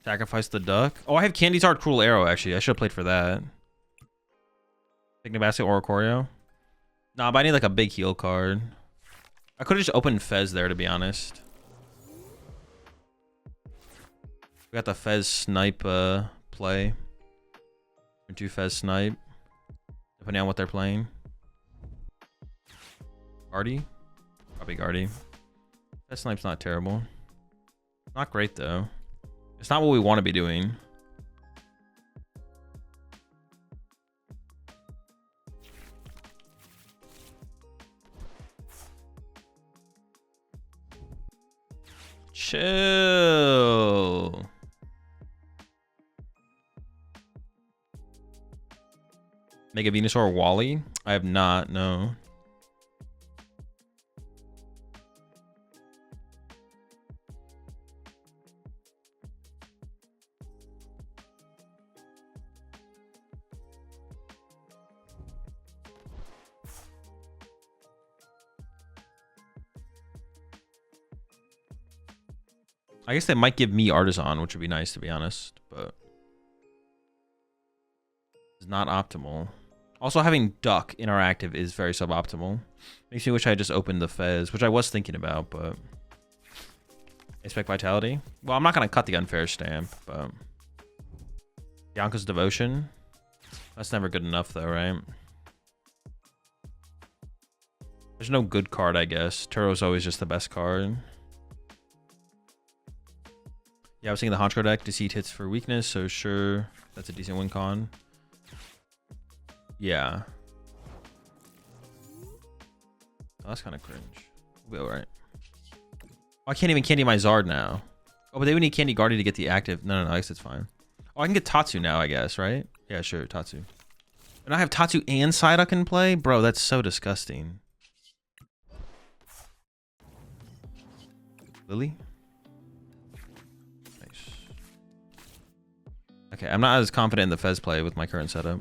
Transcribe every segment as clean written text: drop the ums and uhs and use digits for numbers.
Sacrifice the duck. Oh, I have Charizard Cruel Arrow, actually. I should have played for that. Picnic Basket or Choreo. Nah, but I need like a big heal card. I could have just opened Fez there, to be honest. We got the Fez Snipe play. Or 2 Fez Snipe. Depending on what they're playing. Guardy? Probably Guardy. Fez Snipe's not terrible. Not great, though. It's not what we want to be doing. Chill. Mega Venusaur Wally? I have not, no. I guess they might give me Artisan, which would be nice, to be honest, but it's not optimal. Also, having Duck interactive is very suboptimal. Makes me wish I had just opened the Fez, which I was thinking about, but... Expect Vitality? Well, I'm not going to cut the Unfair Stamp, but... Bianca's Devotion? That's never good enough, though, right? There's no good card, I guess. Turo's always just the best card. Yeah, I was thinking the Honchkrow deck. Deceit hits for weakness, so sure. That's a decent win con. Yeah. Oh, that's kind of cringe. We'll be alright. Oh, I can't even candy my Zard now. Oh, but they would need Candy Guardy to get the active. No, I guess it's fine. Oh, I can get Tatsu now, I guess, right? Yeah, sure, Tatsu. And I have Tatsu and Psyduck in play? Bro, that's so disgusting. Lily? Nice. Okay, I'm not as confident in the Fez play with my current setup.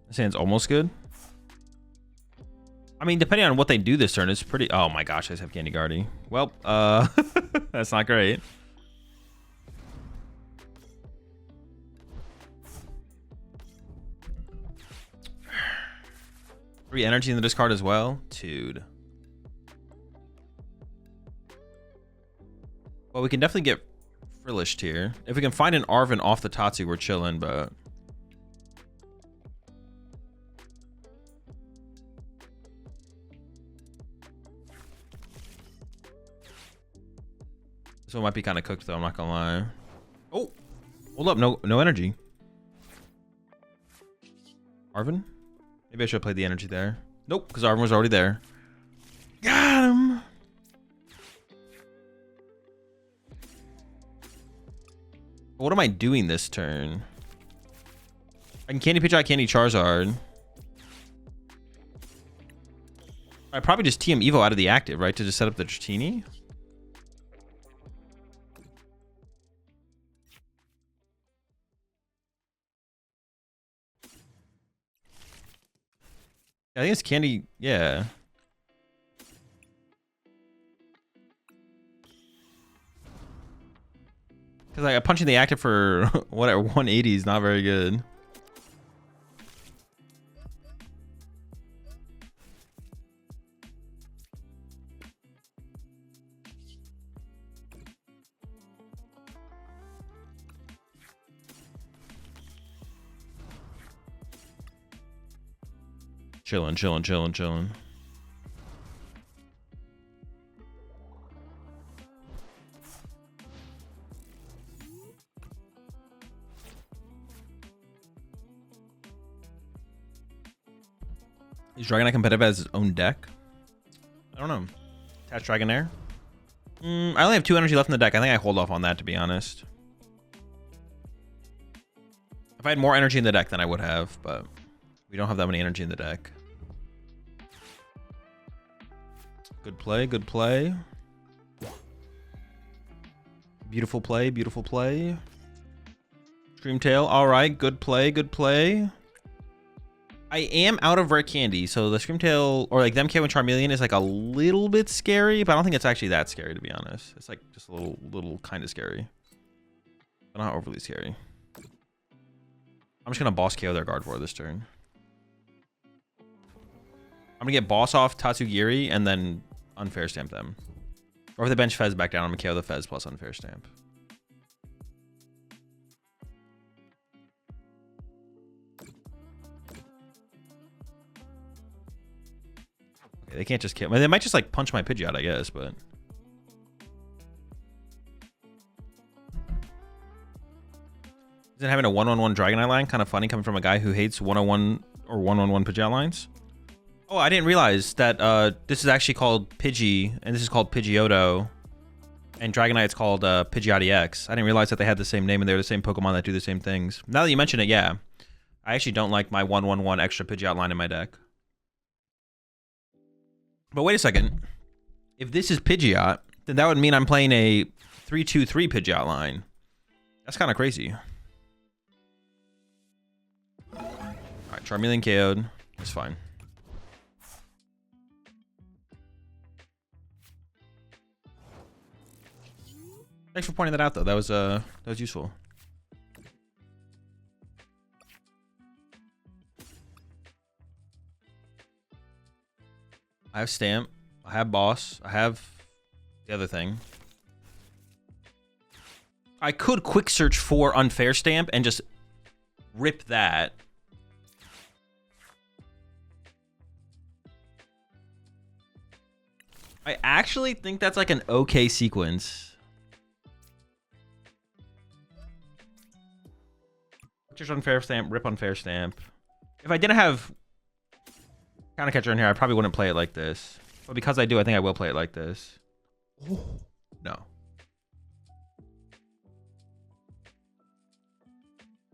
This hand's almost good. I mean, depending on what they do this turn, it's pretty... Oh my gosh, I just have Candy Guardy. Well, that's not great. Free energy in the discard as well? Dude. Well, we can definitely get Frillished here. If we can find an Arven off the Tatsu, we're chilling, but... This one might be kind of cooked, though. I'm not gonna lie. Oh, hold up! No energy. Arven? Maybe I should have played the energy there. Nope, because Arven was already there. Got him. What am I doing this turn? I can Candy Pidgeot, Candy Charizard. I probably just TM Evo out of the active, right, to just set up the Dratini. I think it's Candy, yeah. Because like punching the active for whatever 180 is not very good. Chilling. Is Dragonite competitive as its own deck? I don't know. Attach Dragonair. I only have 2 energy left in the deck. I think I hold off on that, to be honest. If I had more energy in the deck, then I would have, but we don't have that many energy in the deck. Good play, good play. Beautiful play, beautiful play. Screamtail, all right, good play, good play. I am out of rare candy, so the Screamtail, or like them KO and Charmeleon is like a little bit scary, but I don't think it's actually that scary, to be honest. It's like just a little kind of scary, but not overly scary. I'm just gonna boss KO their Gardevoir this turn. I'm gonna get boss off Tatsugiri and then unfair stamp them. Or if they bench Fez back down, I'm gonna KO the Fez plus unfair stamp. Okay, they can't just kill. I mean, they might just like punch my Pidgeot, I guess, but. Isn't having a 1-on-1 Dragonite line kind of funny coming from a guy who hates 1-on-1 or 1-on-1 Pidgeot lines? Oh, I didn't realize that this is actually called Pidgey, and this is called Pidgeotto, and Dragonite's called Pidgeot EX. I didn't realize that they had the same name and they're the same Pokemon that do the same things. Now that you mention it, yeah. I actually don't like my 1-1-1 extra Pidgeot line in my deck. But wait a second. If this is Pidgeot, then that would mean I'm playing a 3-2-3 Pidgeot line. That's kind of crazy. Alright, Charmeleon KO'd. It's fine. Thanks for pointing that out, though. That was useful. I have Stamp. I have Boss. I have the other thing. I could quick search for Unfair Stamp and just rip that. I actually think that's like an okay sequence. Just Unfair Stamp, rip Unfair Stamp. If I didn't have Counter Catcher in here, I probably wouldn't play it like this. But because I do, I think I will play it like this. Oh, no.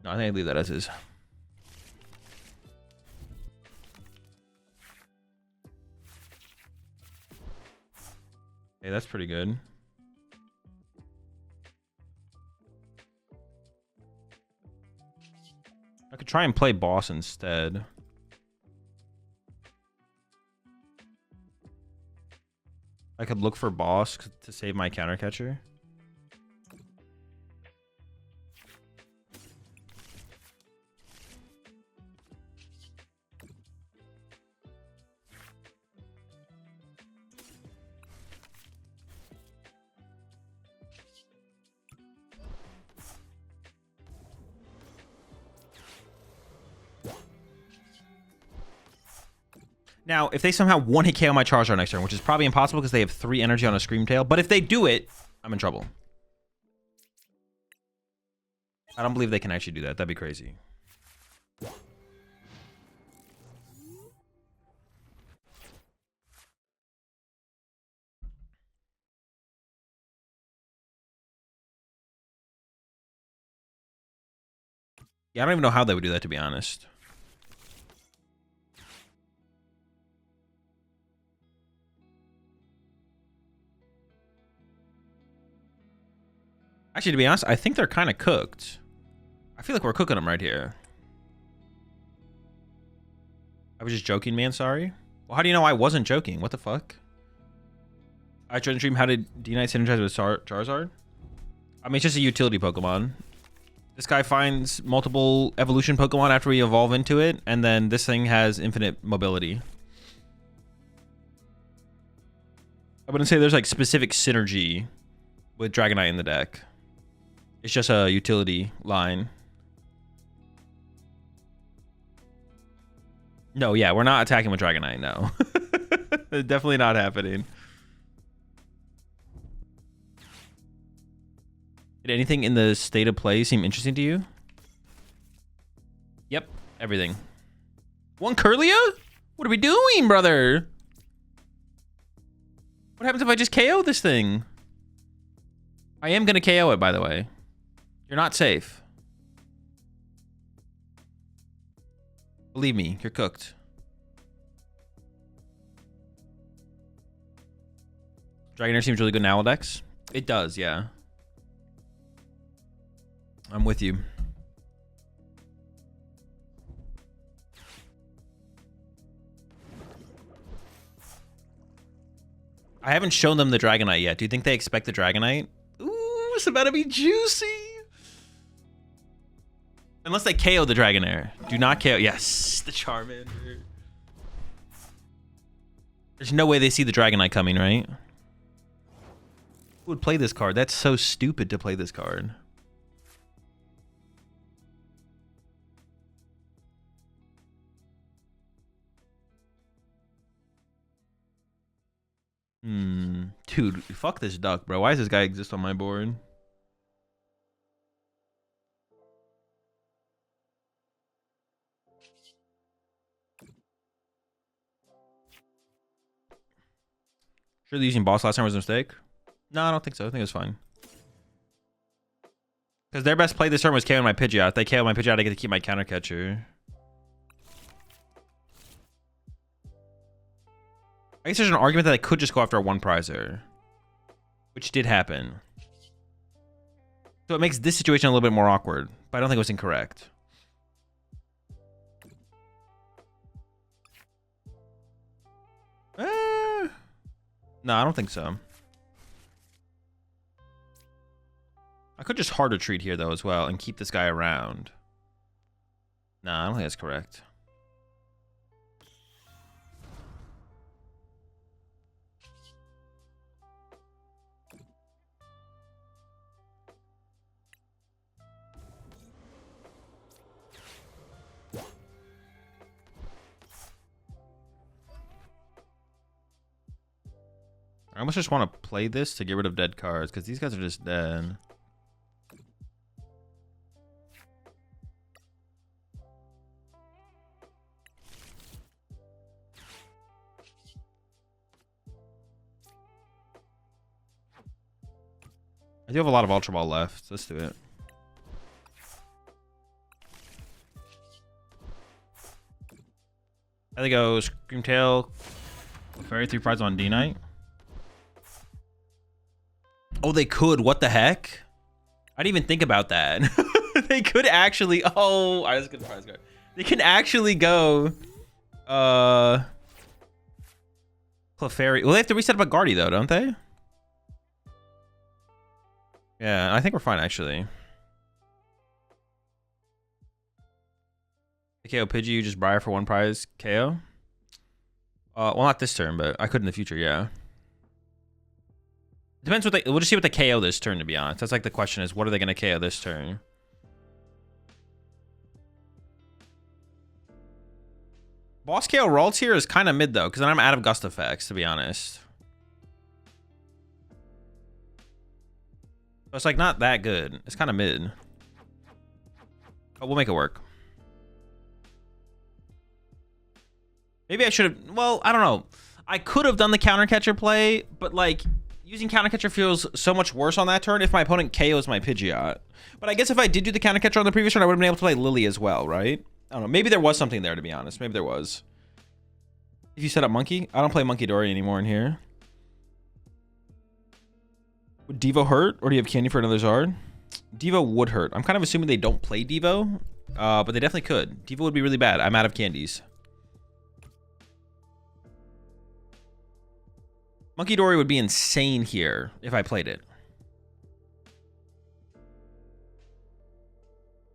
No, I think I leave that as is. Okay, that's pretty good. I could try and play Boss instead. I could look for Boss to save my Counter Catcher. Now, if they somehow one-hit KO my Charizard next turn, which is probably impossible because they have 3 energy on a Screamtail, but if they do it, I'm in trouble. I don't believe they can actually do that. That'd be crazy. Yeah, I don't even know how they would do that, to be honest. Actually, to be honest, I think they're kind of cooked. I feel like we're cooking them right here. I was just joking, man. Sorry. Well, how do you know I wasn't joking? What the fuck? I tried to dream how did D-Knight synergize with Charizard? I mean, it's just a utility Pokemon. This guy finds multiple evolution Pokemon after we evolve into it, and then this thing has infinite mobility. I wouldn't say there's like specific synergy with Dragonite in the deck. It's just a utility line. No, yeah, we're not attacking with Dragonite, no. Definitely not happening. Did anything in the state of play seem interesting to you? Yep, everything. One Curlia? What are we doing, brother? What happens if I just KO this thing? I am gonna KO it, by the way. You're not safe. Believe me, you're cooked. Dragonair seems really good in Alodex. It does, yeah. I'm with you. I haven't shown them the Dragonite yet. Do you think they expect the Dragonite? Ooh, it's about to be juicy. Unless they KO the Dragonair. Do not KO. Yes, the Charmander. There's no way they see the Dragonite coming, right? Who would play this card? That's so stupid to play this card. Dude, fuck this duck, bro. Why does this guy exist on my board? Surely using boss last time was a mistake? No, I don't think so. I think it was fine. Because their best play this turn was KOing my Pidgeot. If they KO my Pidgeot, I get to keep my counter catcher. I guess there's an argument that I could just go after a one prizer, which did happen. So it makes this situation a little bit more awkward, but I don't think it was incorrect. No, I don't think so. I could just hard retreat here though as well and keep this guy around. No, I don't think that's correct. I almost just want to play this to get rid of dead cards because these guys are just dead. I do have a lot of Ultra Ball left. Let's do it. I think go Screamtail, Fairy 3 prize on D-Knight. Oh, they could. What the heck? I didn't even think about that. They could actually. Oh, I was gonna prize card. They can actually go. Clefairy. Well, they have to reset up a Guardy though, don't they? Yeah, I think we're fine actually. KO Pidgey, you just Briar for one prize. KO. Well, not this turn, but I could in the future. Yeah. Depends what they. We'll just see what they KO this turn. To be honest, that's like the question is, what are they gonna KO this turn? Boss KO Ralts here is kind of mid though, because then I'm out of Gust effects. To be honest, so it's like not that good. It's kind of mid. But we'll make it work. Maybe I should have. Well, I don't know. I could have done the counter catcher play, but like. Using counter catcher feels so much worse on that turn if my opponent KOs my Pidgeot. But I guess if I did do the counter catcher on the previous turn, I would have been able to play Lily as well, right? I don't know. Maybe there was something there, to be honest. Maybe there was. If you set up Monkey, I don't play Monkey Dory anymore in here. Would Devo hurt, or do you have candy for another Zard? Devo would hurt. I'm kind of assuming they don't play Devo, but they definitely could. Devo would be really bad. I'm out of candies. Monkey Dory would be insane here if I played it.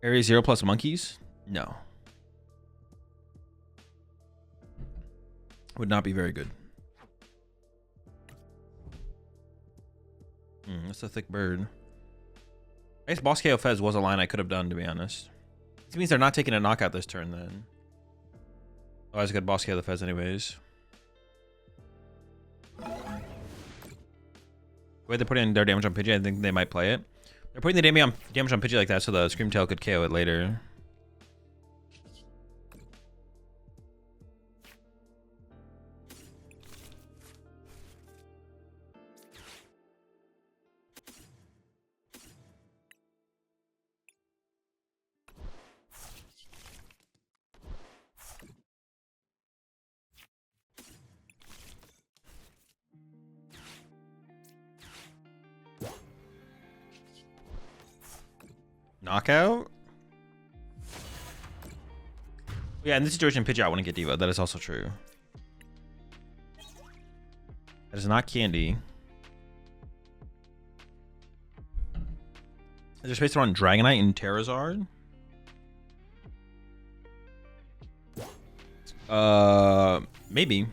Area 0 plus monkeys? No. Would not be very good. That's a thick bird. I guess Boss KO Fez was a line I could have done, to be honest. This means they're not taking a knockout this turn, then. Oh, I was good Boss KO the Fez anyways. The way they're putting their damage on Pidgey, I think they might play it. They're putting the damage on Pidgey like that so the Screamtail could KO it later. Knockout? Yeah, in this situation, Pidgeot wouldn't get Devo. That is also true. That is not candy. Is there space to run Dragonite and Charizard? Maybe.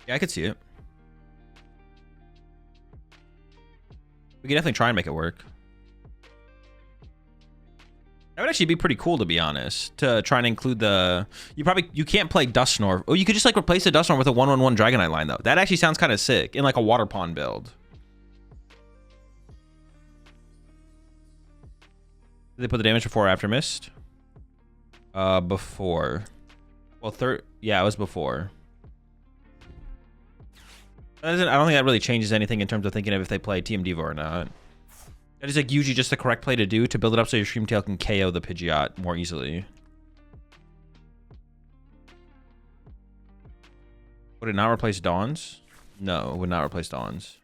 Yeah, I could see it. We could definitely try and make it work. That would actually be pretty cool, to be honest, to try and include the... You can't play Dusknoir. Oh, you could just like replace the Dusknoir with a 1-1-1 Dragonite line, though. That actually sounds kind of sick in like a Water Pond build. Did they put the damage before or after Mist? Before. Well, yeah, it was before. I don't think that really changes anything in terms of thinking of if they play TM Devo or not. That is like usually just the correct play to do to build it up so your Screamtail can KO the Pidgeot more easily. Would it not replace Dawns? No, it would not replace Dawns.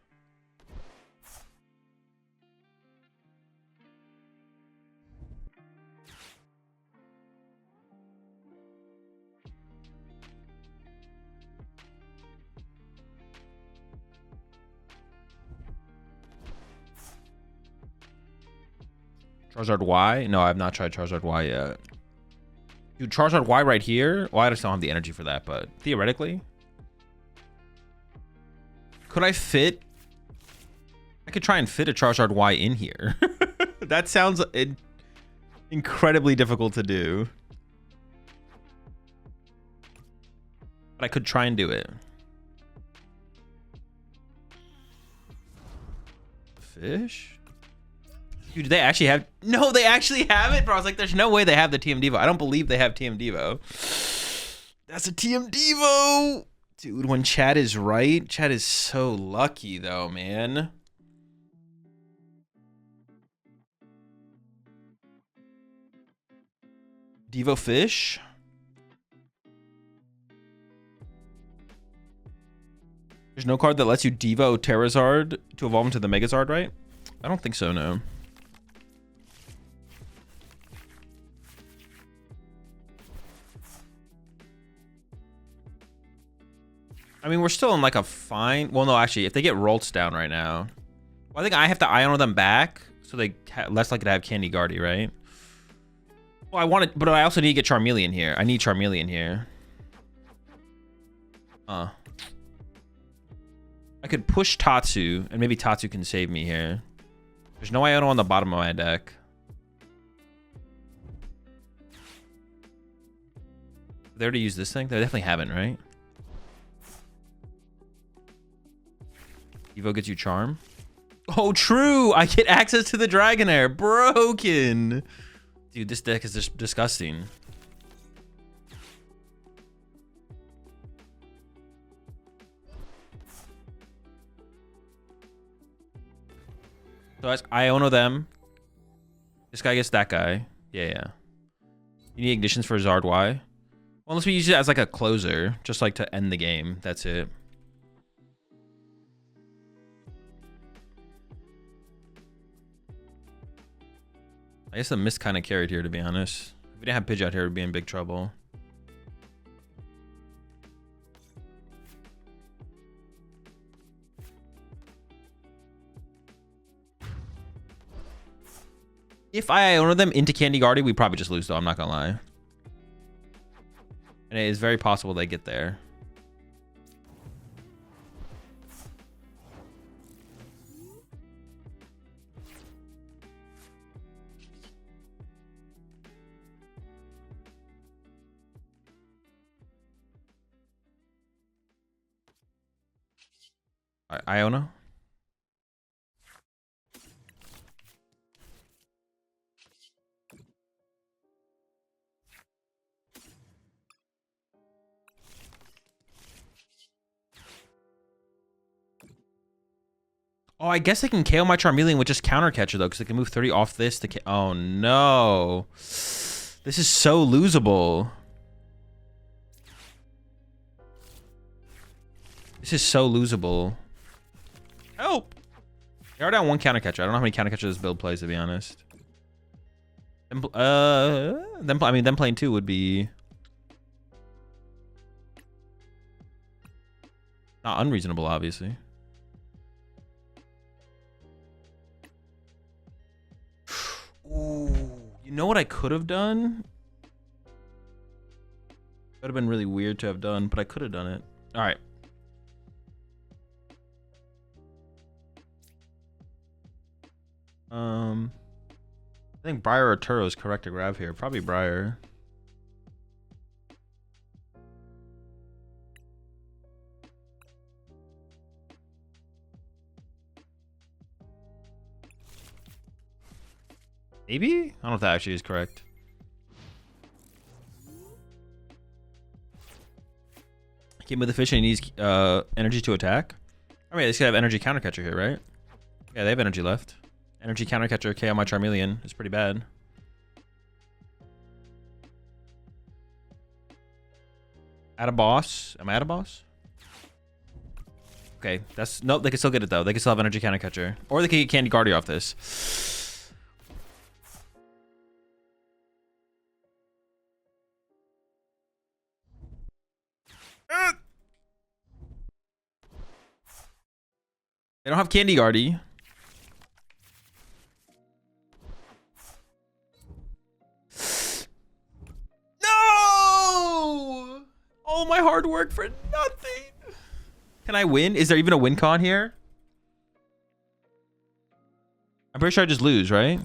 Charizard Y? No, I have not tried Charizard Y yet. Dude, Charizard Y right here? Well, I just don't have the energy for that, but theoretically. Could I fit? I could try and fit a Charizard Y in here. That sounds incredibly difficult to do. But I could try and do it. Fish? Dude, do they actually have... No, they actually have it, bro. I was like, there's no way they have the TM Devo. I don't believe they have TM Devo. That's a TM Devo. Dude, when Chad is right, Chad is so lucky, though, man. Devo Fish? There's no card that lets you Devo Charizard to evolve into the Megazard, right? I don't think so, no. I mean, we're still in like a fine... Well, no, actually, if they get Rolts down right now... Well, I think I have to Iono them back so they less likely to have Candy Guardy, right? Well, I want it, but I also need to get Charmeleon here. I need Charmeleon here. I could push Tatsu, and maybe Tatsu can save me here. There's no Iono on the bottom of my deck. They're to use this thing? They definitely haven't, right? Evo gets you Charm. Oh, true! I get access to the Dragonair. Broken! Dude, this deck is just disgusting. So I Iono them. This guy gets that guy. Yeah. You need ignitions for Zard Y? Well, unless we use it as like a closer. Just like to end the game. That's it. I guess the Mist kind of carried here, to be honest. If we didn't have Pidgeot here, we'd be in big trouble. If I Iono them into Candy Guardy, we probably just lose, though. I'm not gonna lie. And it is very possible they get there. Iono? Oh, I guess they can KO my Charmeleon with just Counter Catcher, though, because they can move 30 off this to... Oh, no. This is so losable. This is so losable. Help! They are down one counter catcher. I don't know how many counter catchers this build plays, to be honest. Them playing 2 would be not unreasonable, obviously. Ooh, you know what I could have done? Would have been really weird to have done, but I could have done it. All right. I think Briar or Turo is correct to grab here. Probably Briar. Maybe? I don't know if that actually is correct. Came with the fish and he needs energy to attack. I mean, they should have energy counter catcher here, right? Yeah, they have energy left. Energy counter catcher KO my Charmeleon is pretty bad. At a boss. Am I at a boss? Okay, that's nope. They can still get it though. They can still have energy counter catcher, or they can get Candy Guardia off this. They don't have Candy Guardy. No! All my hard work for nothing. Can I win? Is there even a win con here? I'm pretty sure I just lose, right?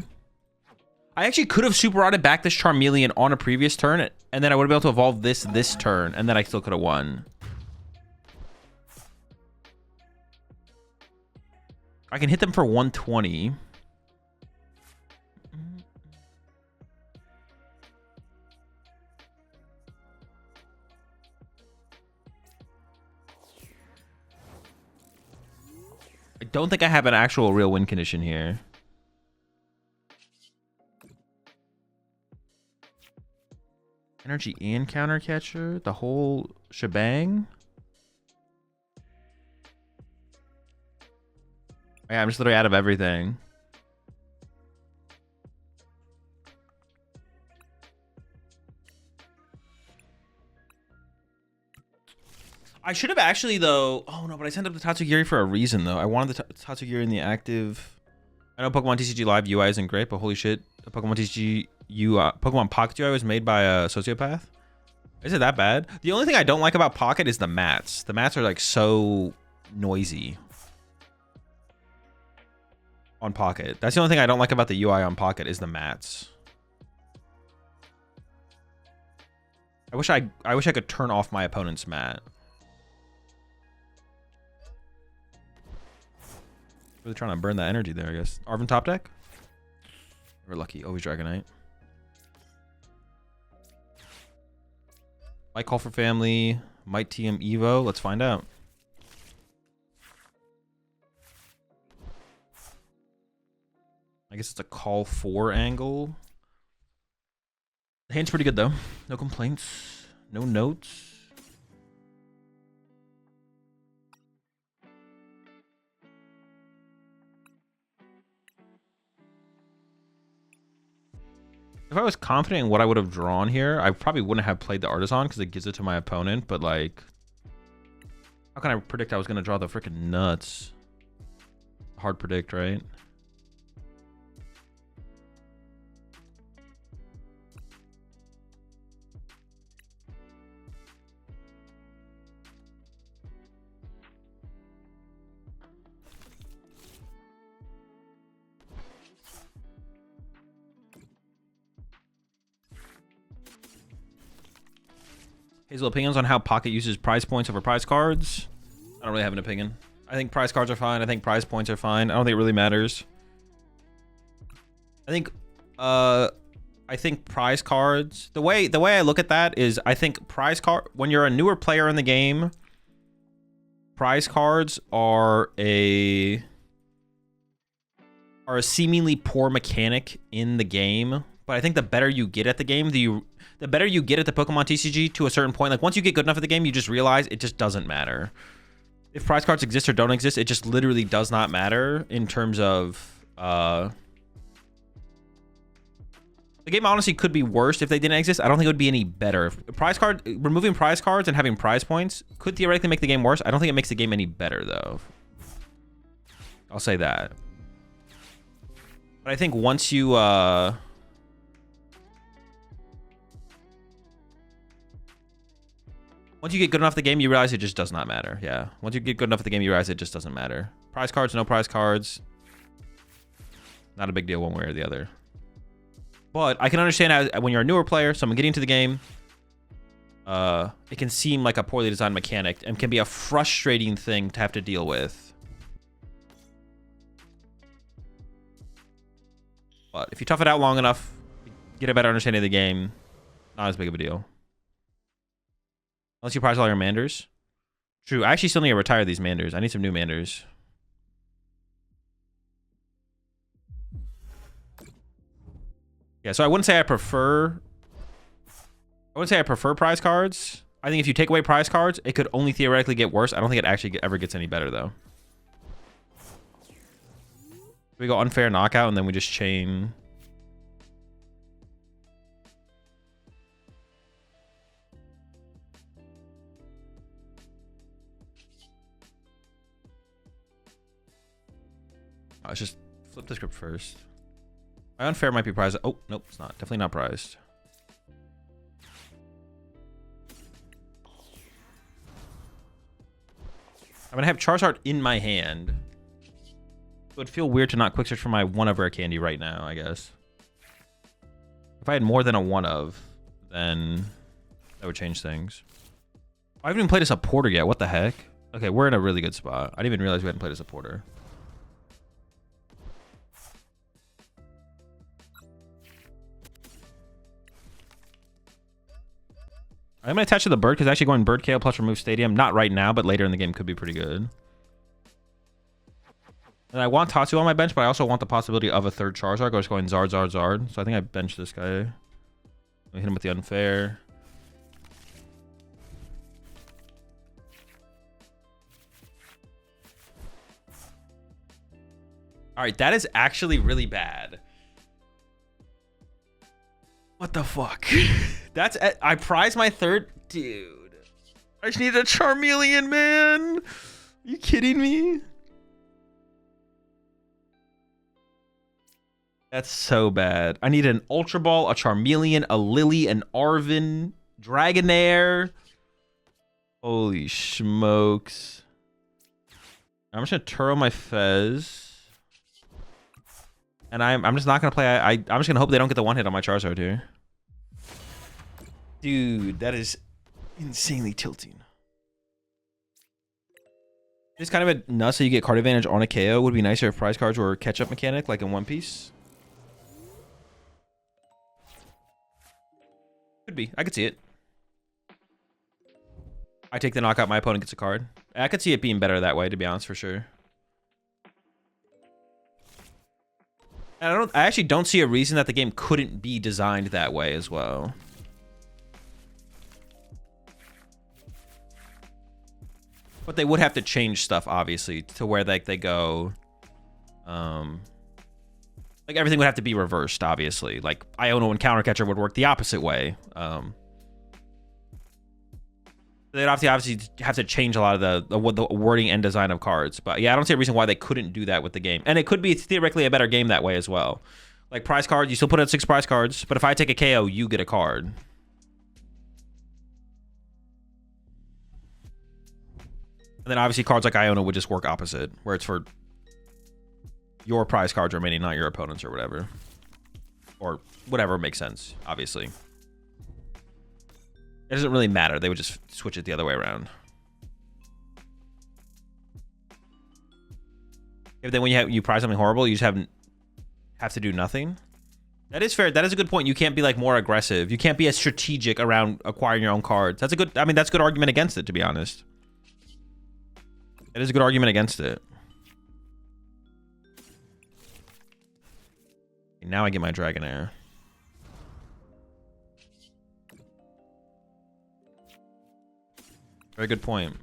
I actually could have super rotted back this Charmeleon on a previous turn, and then I would have been able to evolve this turn, and then I still could have won. I can hit them for 120. I don't think I have an actual real win condition here. Energy and counter catcher, the whole shebang. Yeah, I'm just literally out of everything. I should have actually, though. Oh, no, but I sent up the Tatsugiri for a reason, though. I wanted the Tatsugiri in the active. I know Pokemon TCG Live UI isn't great, but holy shit. The Pokemon TCG UI, Pokemon Pocket UI was made by a sociopath. Is it that bad? The only thing I don't like about Pocket is the mats. The mats are, like, so noisy on Pocket. That's the only thing I don't like about the UI on Pocket is the mats. I wish I could turn off my opponent's mat. Really trying to burn that energy there, I guess. Arvin top deck? We're lucky. Always Dragonite. Might call for family. Might TM Evo. Let's find out. I guess it's a call 4 angle. The hand's pretty good though. No complaints. No notes. If I was confident in what I would have drawn here, I probably wouldn't have played the Artisan because it gives it to my opponent. But like, how can I predict I was going to draw the freaking nuts? Hard predict, right? Hazel, opinions on how Pocket uses prize points over prize cards? I don't really have an opinion. I think prize cards are fine. I think prize points are fine. I don't think it really matters. I think prize cards. The way I look at that is I think prize card when you're a newer player in the game, prize cards are a seemingly poor mechanic in the game. But I think the better you get at the game, the better you get at the Pokemon TCG to a certain point. Like once you get good enough at the game, you just realize it just doesn't matter. if prize cards exist or don't exist, it just literally does not matter in terms of the game honestly could be worse if they didn't exist. I don't think it would be any better. Removing prize cards and having prize points could theoretically make the game worse. I don't think it makes the game any better though. I'll say that. But I think once you once you get good enough at the game, you realize it just does not matter. Yeah. Once you get good enough at the game, you realize it just doesn't matter. Prize cards, no prize cards. Not a big deal one way or the other. But I can understand how when you're a newer player, someone getting into the game, it can seem like a poorly designed mechanic and can be a frustrating thing to have to deal with. But if you tough it out long enough, get a better understanding of the game, not as big of a deal. Unless you prize all your Manders. True, I actually still need to retire these Manders. I need some new Manders. Yeah, so I wouldn't say I prefer prize cards. I think if you take away prize cards, it could only theoretically get worse. I don't think it actually ever gets any better, though. We go unfair knockout, and then we just chain. Let's just flip the script first. My unfair might be prized. Oh, nope, it's not. Definitely not prized. I'm going to have Charizard in my hand. It would feel weird to not quick search for my one of rare candy right now, I guess. If I had more than a one of, then that would change things. I haven't even played a supporter yet. What the heck? Okay, we're in a really good spot. I didn't even realize we hadn't played a supporter. I'm going to attach to the bird because actually going bird KO plus remove stadium, not right now, but later in the game could be pretty good. And I want Tatsu on my bench, but I also want the possibility of a third Charizard. Just going Zard, Zard, Zard. So I think I bench this guy. Let me hit him with the unfair. All right, that is actually really bad. What the fuck? I prize my third. Dude. I just need a Charmeleon, man. Are you kidding me? That's so bad. I need an Ultra Ball, a Charmeleon, a Lily, an Arven, Dragonair. Holy smokes. I'm just going to Turo my Fez. And I'm just not going to play. I'm just going to hope they don't get the one hit on my Charizard here. Dude, that is insanely tilting. It's kind of a nuts so you get card advantage on a KO. Would be nicer if prize cards were a catch-up mechanic, like in One Piece. Could be. I could see it. I take the knockout, my opponent gets a card. I could see it being better that way, to be honest, for sure. And I actually don't see a reason that the game couldn't be designed that way as well. But they would have to change stuff, obviously, to where they go. Like everything would have to be reversed, obviously. Like Iono and Countercatcher would work the opposite way. They'd obviously have to change a lot of the wording and design of cards. But yeah, I don't see a reason why they couldn't do that with the game. And it could be theoretically a better game that way as well. Like prize cards, you still put out 6 prize cards, but if I take a KO, you get a card. And then obviously cards like Iono would just work opposite, where it's for your prize cards remaining, not your opponent's or whatever. Or whatever makes sense, obviously. It doesn't really matter. They would just switch it the other way around. If then when you prize something horrible, you just have to do nothing. That is fair. That is a good point. You can't be like more aggressive. You can't be as strategic around acquiring your own cards. That's a good. I mean, that's a good argument against it, to be honest. It is a good argument against it. Now I get my Dragonair. Very good point.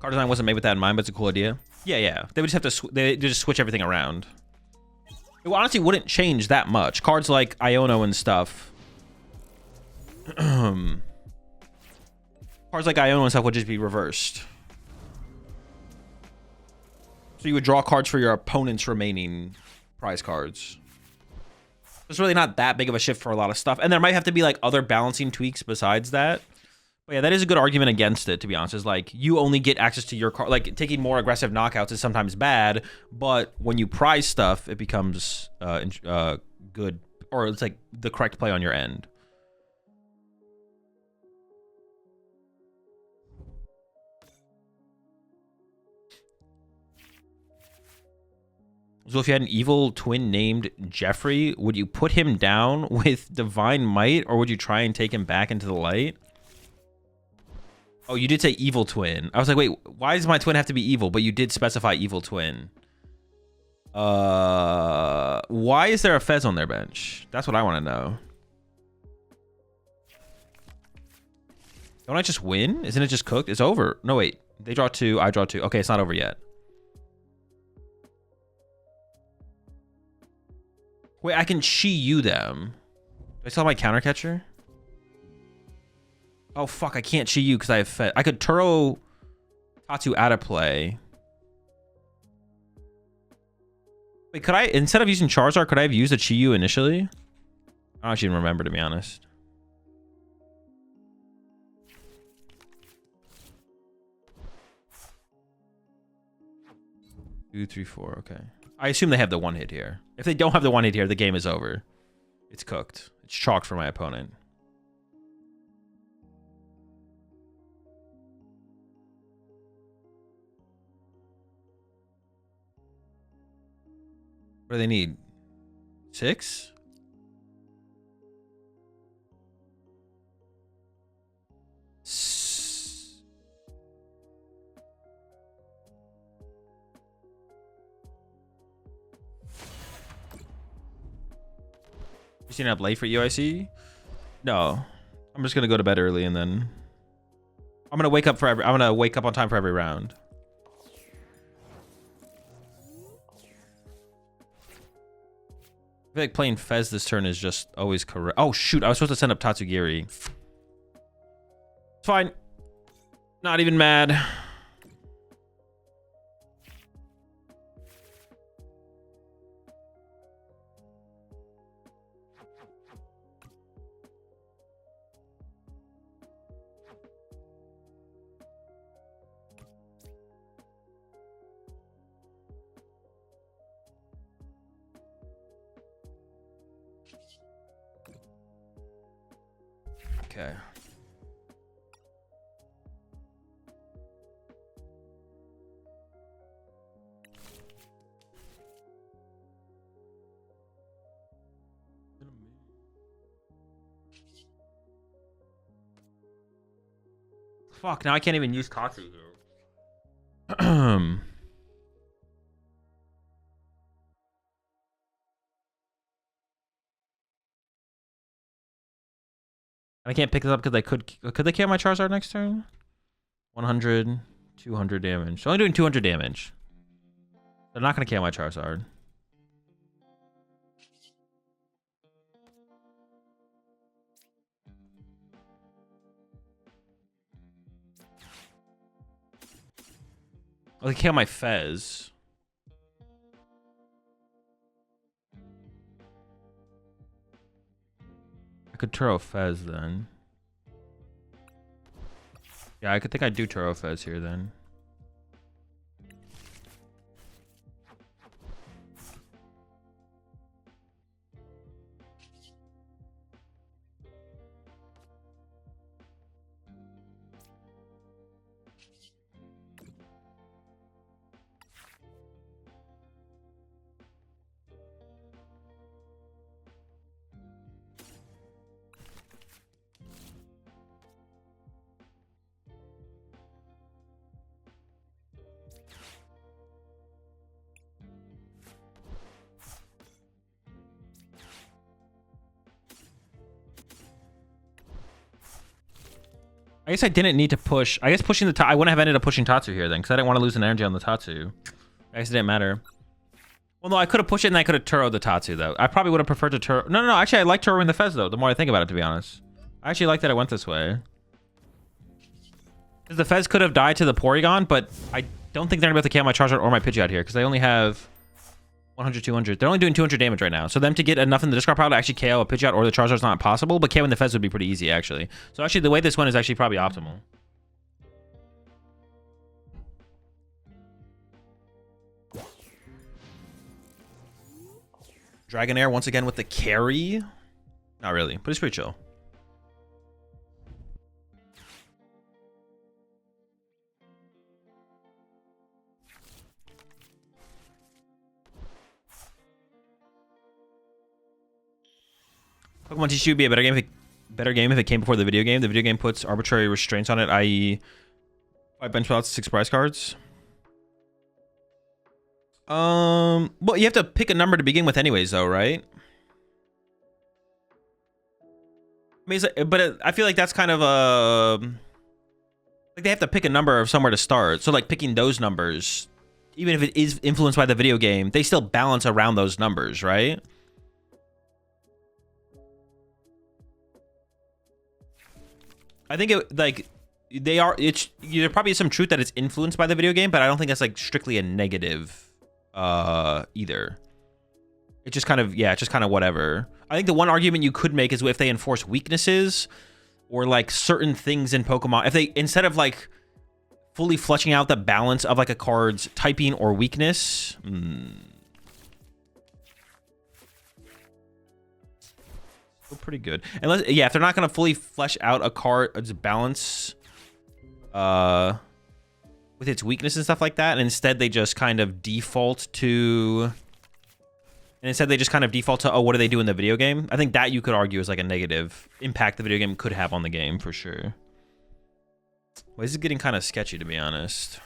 Card design wasn't made with that in mind, but it's a cool idea. Yeah, yeah. They would just have to they just switch everything around. It honestly wouldn't change that much. Cards like Iono and stuff. Cards like Iono and stuff would just be reversed. So you would draw cards for your opponent's remaining prize cards. It's really not that big of a shift for a lot of stuff. And there might have to be like other balancing tweaks besides that. But yeah, that is a good argument against it, to be honest. Is like, you only get access to your card. Like, taking more aggressive knockouts is sometimes bad, but when you prize stuff, it becomes good. Or it's like the correct play on your end. So if you had an evil twin named Jeffrey, would you put him down with Divine Might, or would you try and take him back into the light? Oh, you did say evil twin. I was like, wait, why does my twin have to be evil? But you did specify evil twin. Why is there a Fez on their bench? That's what I want to know. Don't I just win? Isn't it just cooked? It's over. No, wait. They draw 2. I draw 2. Okay, it's not over yet. Wait, I can Chi Yu them. Do I still have my counter catcher? Oh, fuck. I can't Chi Yu because I have Fed. I could Turo Tatsu out of play. Wait, could I, instead of using Charizard, could I have used a Chi Yu initially? I don't actually even remember, to be honest. Two, three, four. Okay. I assume they have the one hit here. If they don't have the one hit here, the game is over. It's cooked. It's chalked for my opponent. What do they need? 6? You staying up late for UIC? No. I'm just gonna go to bed early and then I'm gonna wake up on time for every round. I feel like playing Fez this turn is just always correct. Oh shoot, I was supposed to send up Tatsugiri. It's fine. Not even mad. Okay. Fuck, now I can't even use Tatsu here. I can't pick this up because I could they kill my Charizard next turn? 100, 200 damage. They're only doing 200 damage. They're not going to kill my Charizard. Oh, they kill my Fez. I could Turo Fez then. Yeah, I could think I'd do Turo Fez here then. I guess I didn't need to push. I guess pushing the I wouldn't have ended up pushing Tatsu here then, because I didn't want to lose an energy on the Tatsu. I guess it didn't matter. Well, no, I could have pushed it and I could have Turo'd the Tatsu, though. I probably would have preferred to Turo. No, actually, I like Turoing the Fez, though, the more I think about it, to be honest. I actually like that I went this way. Because the Fez could have died to the Porygon, but I don't think they're going to be able to KO my Charizard or my Pidgeot here, because they only have 100, 200. They're only doing 200 damage right now. So them to get enough in the discard pile to actually KO a Pidgeot or the Charizard is not possible, but KOing the Fez would be pretty easy, actually. So actually, the way this went is actually probably optimal. Dragonair once again with the carry. Not really, but it's pretty chill. Pokemon TCU would be a better game if it came before the video game. The video game puts arbitrary restraints on it, i.e. 5 bench spots, 6 prize cards. Well, you have to pick a number to begin with anyways, though, right? I mean, but I feel like that's kind of a... Like, they have to pick a number of somewhere to start. So, like, picking those numbers, even if it is influenced by the video game, they still balance around those numbers, right? I think it, like... there probably is some truth that it's influenced by the video game, but I don't think that's, like, strictly a negative... either. It's just kind of, yeah, it's just kind of whatever. I think the one argument you could make is if they enforce weaknesses or like certain things in Pokemon, if they, instead of like fully fleshing out the balance of like a card's typing or weakness, still pretty good. Unless, yeah, if they're not going to fully flesh out a card's balance, with its weakness and stuff like that, and instead they just kind of default to... oh, what do they do in the video game? I think that you could argue is like a negative impact the video game could have on the game, for sure. Well, this is getting kind of sketchy, to be honest.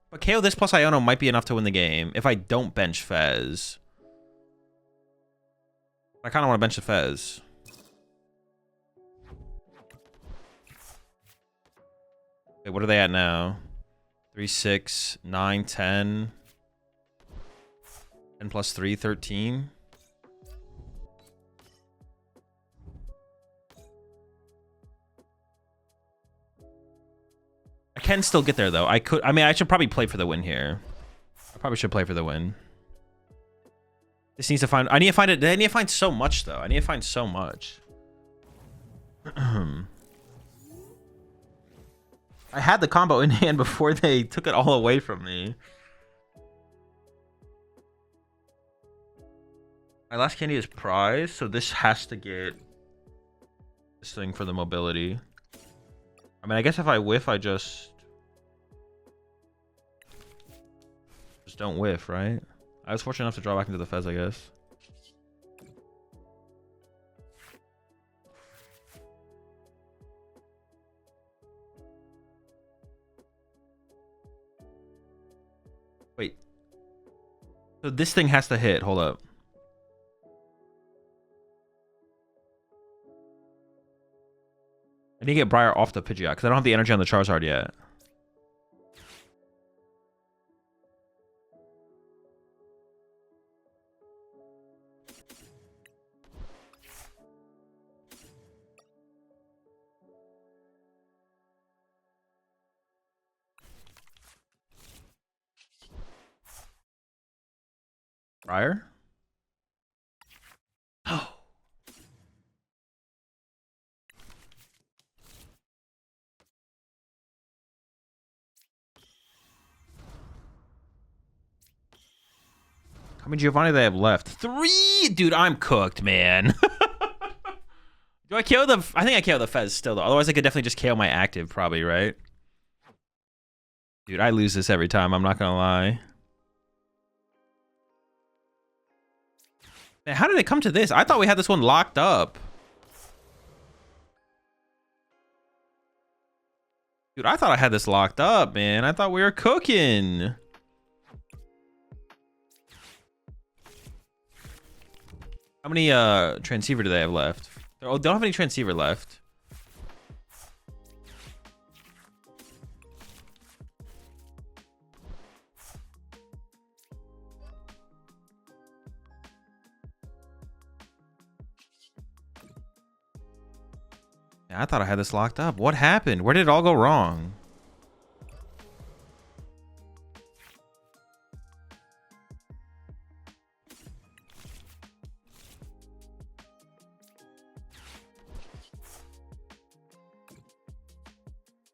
But KO this plus Iono might be enough to win the game if I don't bench Fez. I kind of want to bench the Fez. Okay, what are they at now? 3, 6, 9, 10. 10 plus 3, 13. I can still get there, though. I mean, I should probably play for the win here. I probably should play for the win. This needs to find... I need to find it... I need to find so much, though. I need to find so much. I had the combo in hand before they took it all away from me. My last candy is prize, so this has to get this thing for the mobility. I mean, I guess if I whiff, I just don't whiff, right? I was fortunate enough to draw back into the Fez, I guess. Wait. So this thing has to hit. Hold up. I need to get Briar off the Pidgeot because I don't have the energy on the Charizard yet. Briar? Oh. How many Giovanni do they have left? 3! Dude, I'm cooked, man. Do I KO the... I think I KO the Fez still, though. Otherwise, I could definitely just KO my active, probably, right? Dude, I lose this every time. I'm not gonna lie. Man, how did it come to this? I thought we had this one locked up. Dude, I thought I had this locked up, man. I thought we were cooking. How many transceiver do they have left? They don't have any transceiver left. Yeah, I thought I had this locked up. What happened? Where did it all go wrong?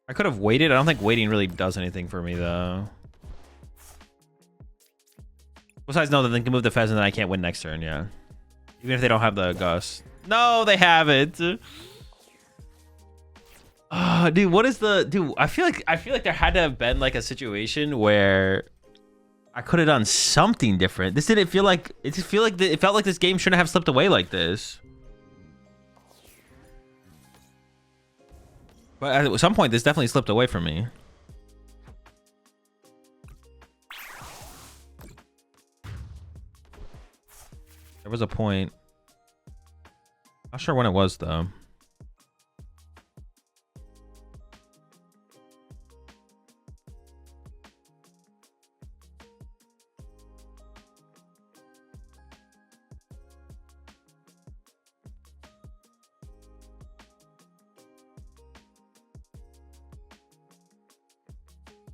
I could have waited. I don't think waiting really does anything for me, though. Besides, no, then they can move the Fez and then I can't win next turn, yeah. Even if they don't have the Gust. No, they have it. Dude, what is the... Dude, I feel like there had to have been, like, a situation where I could have done something different. This didn't feel like... It felt like this game shouldn't have slipped away like this. But at some point, this definitely slipped away from me. There was a point. Not sure when it was, though.